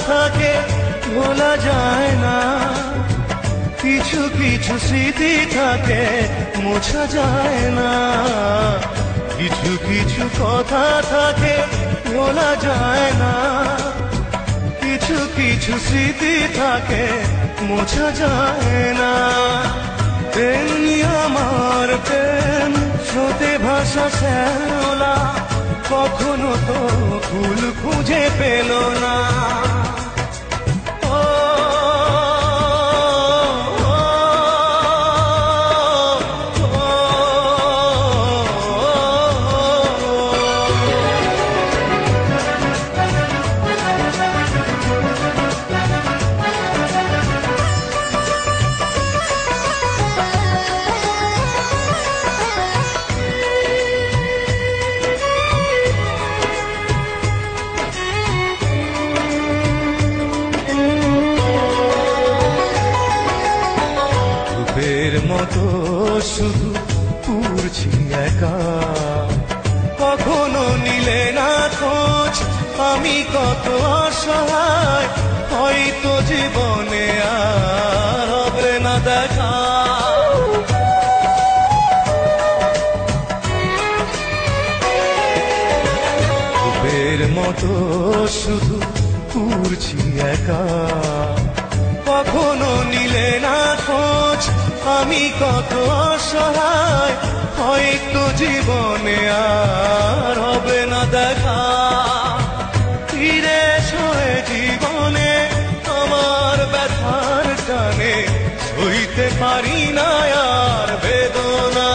থাকে ভোলা যায় না, কিছু কিছু স্মৃতি থাকে মোছা যায় না, কিছু কিছু কথা থাকে ভোলা যায় না, কিছু কিছু স্মৃতি থাকে মোছা যায় না। তেমনি আমার প্রেম স্রোতে ভাসা শ্যাওলা, কখনো তো ফুল খুঁজে পেল না। মতো শুধু পুরছি একা, কখনো নিলে না খোঁজ আমি কত অসহায়, হয়তো জীবনে আর হবে না দেখা। রূপের মতো শুধু পুরছি একা, কখনো নিলে না খোঁজ আমি কত অসহায়, হয়তো জীবনে আর হবে না দেখা। ফিরে সয়ে জীবনে আমার ব্যথার টানে, সইতে পারি না আর বেদনা।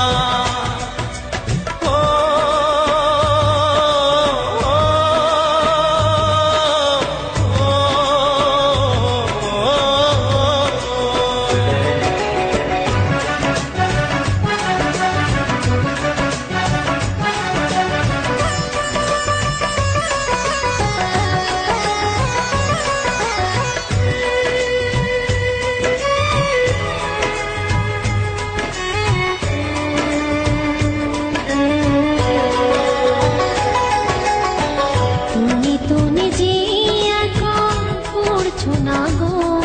তুমি তো নিজে এখন পড়ছো না গো।